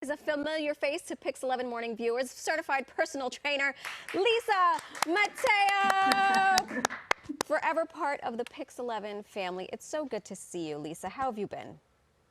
Is a familiar face to Pix 11 morning viewers, certified personal trainer, Lisa Mateo. Forever part of the Pix 11 family. It's so good to see you, Lisa. How have you been?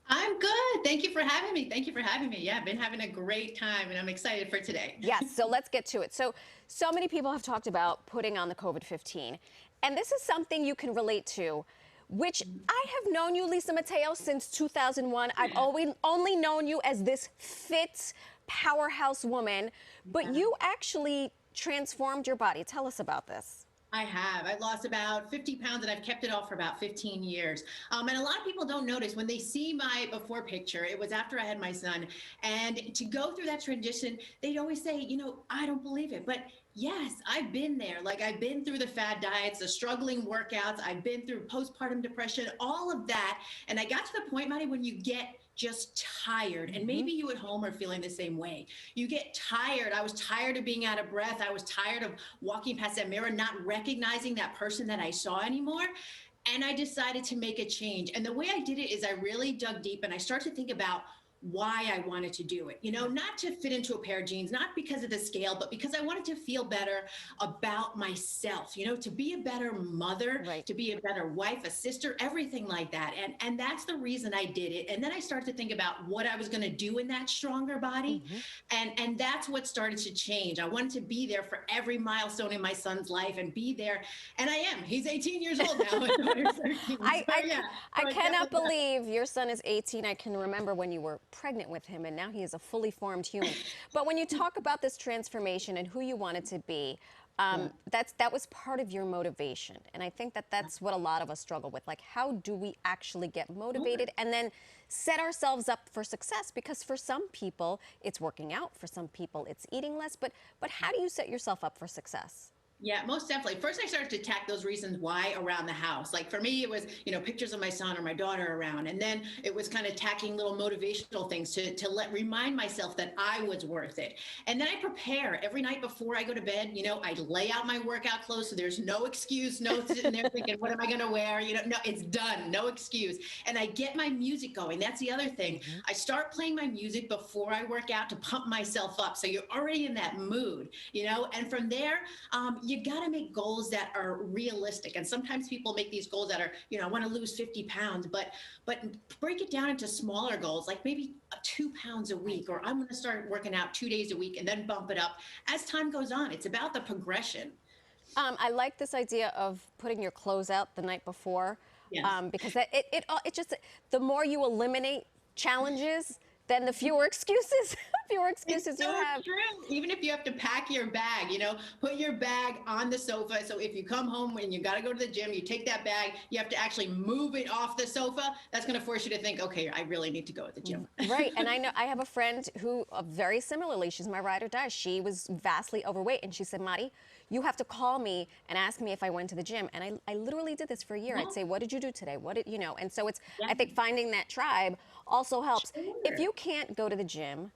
I'm good. Thank you for having me. Thank you for having me. Yeah, I've been having a great time and I'm excited for today. Yes, so let's get to it. So many people have talked about putting on the COVID-15, and this is something you can relate to, which I have known you, Lisa Mateo, since 2001. I've always only known you as this fit powerhouse woman, but Yeah. you actually transformed your body. Tell us about this. I have. I lost about 50 pounds and I've kept it off for about 15 years. And a lot of people don't notice when they see my before picture, it was after I had my son. And to go through that transition, they'd always say, I don't believe it. But yes, I've been there. Like I've been through the fad diets, the struggling workouts, I've been through postpartum depression, all of that. And I got to the point, Maddie, when you get just tired, and maybe you at home are feeling the same way. You get tired. I was tired of being out of breath. I was tired of walking past that mirror, not recognizing that person that I saw anymore. And I decided to make a change. And the way I did it is I really dug deep and I started to think about why I wanted to do it. Not to fit into a pair of jeans, not because of the scale, but because I wanted to feel better about myself, to be a better mother, Right. to be a better wife, a sister, everything like that. And that's the reason I did it. And then I started to think about what I was going to do in that stronger body. And that's what started to change. I wanted to be there for every milestone in my son's life and be there. And I am. He's 18 years old now. My daughter's 13. I, So I, yeah. I So I cannot definitely believe your son is 18. I can remember when you were pregnant with him, and now he is a fully formed human. But when you talk about this transformation and who you wanted to be, yeah. that was part of your motivation. And I think that that's what a lot of us struggle with. Like, how do we actually get motivated and then set ourselves up for success? Because for some people, it's working out. For some people, it's eating less. But how do you set yourself up for success? Yeah, most definitely. First, I started to attack those reasons why around the house. Like for me, it was, pictures of my son or my daughter around. And then it was kind of attacking little motivational things to remind myself that I was worth it. And then I prepare every night before I go to bed. I lay out my workout clothes so there's no excuse, no sitting there thinking, what am I going to wear? No, it's done, no excuse. And I get my music going. That's the other thing. I start playing my music before I work out to pump myself up. So you're already in that mood, and from there, you got to make goals that are realistic. And sometimes people make these goals that are, I want to lose 50 pounds, but break it down into smaller goals, like maybe 2 pounds a week, or I'm going to start working out 2 days a week and then bump it up as time goes on. It's about the progression. I like this idea of putting your clothes out the night before, Yes. because it just, the more you eliminate challenges, then the fewer excuses fewer It's excuses you so have. true. Even if you have to pack your bag, put your bag on the sofa. So if you come home and you got to go to the gym, you take that bag, you have to actually move it off the sofa. That's going to force you to think, okay, I really need to go to the gym. Right, and I know I have a friend who, very similarly, she's my ride or die. She was vastly overweight, and she said, Mari, you have to call me and ask me if I went to the gym. And I literally did this for a year. I'd Well, say, what did you do today? What did you know? And so it's, yeah, I think finding that tribe also helps. If sure. you can't go to the gym,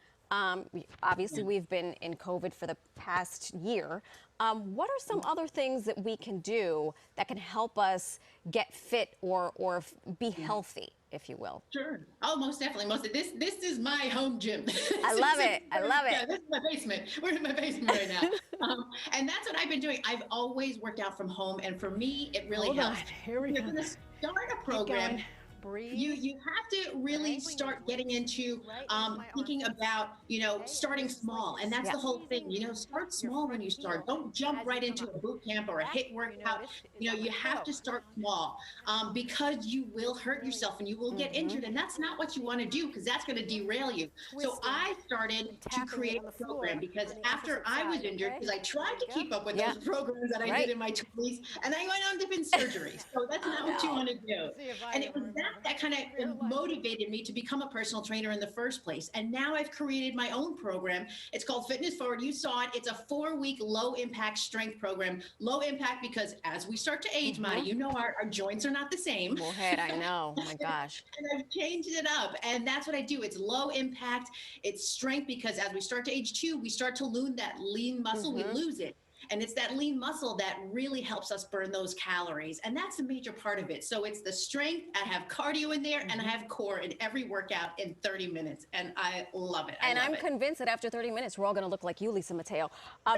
obviously Yeah. we've been in COVID for the past year. What are some other things that we can do that can help us get fit or be Yeah. healthy, if you will? Sure. Oh, most definitely. This is my home gym. I love it. I love Yeah, it. this is my basement. We're in my basement right now. And that's what I've been doing. I've always worked out from home, and for me, it really Hold on. helps. Here we If you're go. going to start a Keep program, going. Breathe. you have to really Right when your start getting weight into right into my thinking armpits. about Okay, and starting this is like small, you're and that's Yeah. the whole thing. squeezing Start your small when front you start. heel Don't jump as you right come into up. a boot camp or a That, hit you workout. notice, is on You my have toe. to start small, because you will hurt Really yourself and you will get injured, and that's not what you want to do, because that's going to derail you. So twisting I started and to tapping it create on the a program, floor because on the after opposite I was side, injured, okay? because I There tried we to go. keep up with Yeah. those programs that I did Right. in my 20s, and I went on different surgeries. So that's Oh not what you no. want to do. See if I And it ever was remember. that kind Clear of life. motivated me to become a personal trainer in the first place. And now I've created my own program. It's called Fitness Forward. You saw it. It's a 4-week low impact strength program. Low impact because as we start to age, Maddie, our joints are not the same. Well, head, I know. My gosh. And I've changed it up. And that's what I do. It's low impact, it's strength, because as we start to age too, we start to lose that lean muscle, we lose it. And it's that lean muscle that really helps us burn those calories. And that's a major part of it. So it's the strength. I have cardio in there and I have core in every workout in 30 minutes. And I love it. And I'm convinced that after 30 minutes, we're all going to look like you, Lisa Mateo.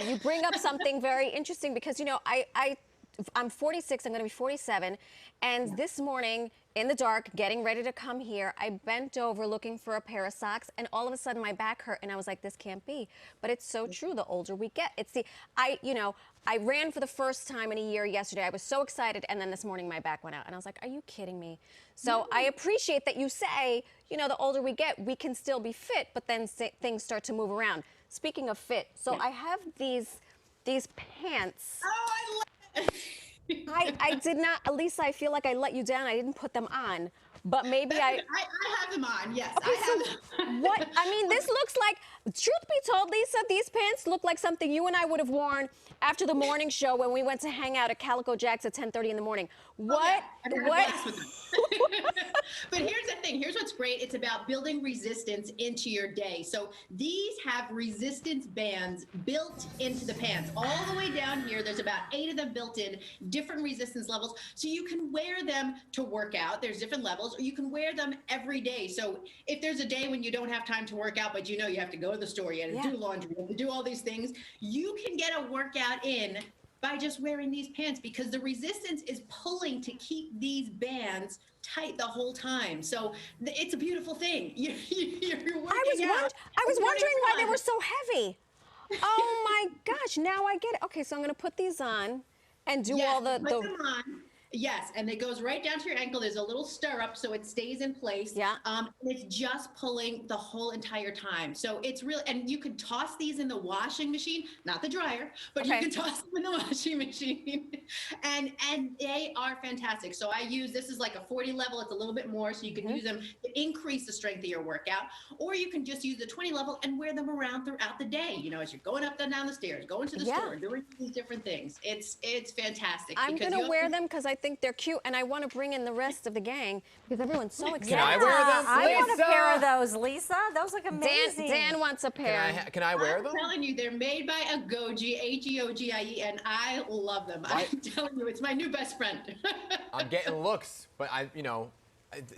You bring up something very interesting because, you know, I'm 46, I'm going to be 47. And this morning in the dark, getting ready to come here, I bent over looking for a pair of socks and all of a sudden my back hurt and I was like, this can't be. But it's so true. The older we get, I ran for the first time in a year yesterday. I was so excited. And then this morning my back went out and I was like, are you kidding me? So I appreciate that you say, you know, the older we get, we can still be fit, but then things start to move around. Speaking of fit, so I have these pants. Oh, I love it. I did not, Elisa, I feel like I let you down. I didn't put them on, but maybe I have them on, yes. Okay, I have so them. what, I mean, this looks like, truth be told, Lisa, these pants look like something you and I would have worn after the morning show when we went to hang out at Calico Jack's at 10:30 in the morning. What? But here's the thing. Here's what's great. It's about building resistance into your day. So these have resistance bands built into the pants. All the way down here, there's about 8 of them built in, different resistance levels. So you can wear them to work out. There's different levels, or you can wear them every day. So if there's a day when you don't have time to work out, but you know you have to go to the store, you have to do laundry, you have to do all these things, you can get a workout in by just wearing these pants because the resistance is pulling to keep these bands tight the whole time. So it's a beautiful thing. You're working out. I was wondering why they were so heavy. Oh my gosh, now I get it. Okay, so I'm gonna put these on and do all the. Put them on. Yes, and it goes right down to your ankle. There's a little stirrup so it stays in place. Yeah. And it's just pulling the whole entire time. So it's real, and you can toss these in the washing machine, not the dryer, but you can toss them in the washing machine. and they are fantastic. So I use, this is like a 40 level, it's a little bit more, so you can use them to increase the strength of your workout, or you can just use the 20 level and wear them around throughout the day. You know, as you're going up and down the stairs, going to the store, doing these different things. It's fantastic. I'm gonna wear them because I think they're cute, and I want to bring in the rest of the gang because everyone's so excited. Can I wear them, I want a Lisa? pair of those, Lisa. Those look amazing. Dan wants a pair. Can I wear them? I'm telling you, they're made by Agogie, Agogie, and I love them. I'm telling you, it's my new best friend. I'm getting looks, but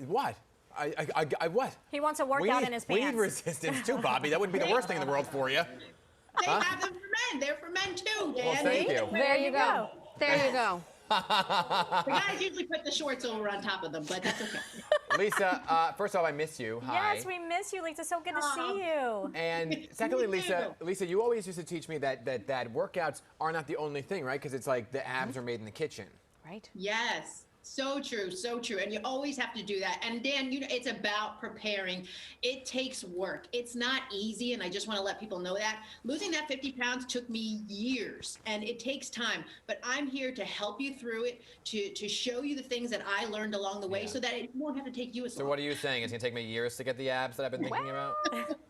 what? What? He wants a workout in his pants. We need resistance too, Bobby. That wouldn't be the worst thing in the world for you. They have them for men. They're for men too, Dan. Well, thank you. There you go. There you go. The guys usually put the shorts over on top of them, but that's okay. Lisa, first off, I miss you. Hi. Yes, we miss you, Lisa. So good to see you. And secondly, Lisa, you always used to teach me that workouts are not the only thing, right? Because it's like the abs are made in the kitchen. Right? Yes. So true, so true. And you always have to do that. And Dan, you know, it's about preparing. It takes work. It's not easy. And I just want to let people know that. Losing that 50 pounds took me years and it takes time. But I'm here to help you through it, to show you the things that I learned along the way so that it won't have to take you as long. So what are you saying? It's going to take me years to get the abs that I've been thinking about?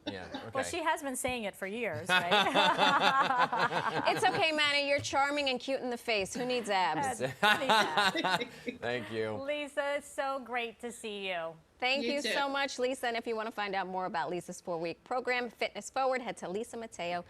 Yeah, okay. Well, she has been saying it for years, right? It's okay, Manny. You're charming and cute in the face. Who needs abs? Thank you. Lisa, it's so great to see you. Thank You you too. so much, Lisa. And if you want to find out more about Lisa's 4-week program, Fitness Forward, head to lisamatteo.net.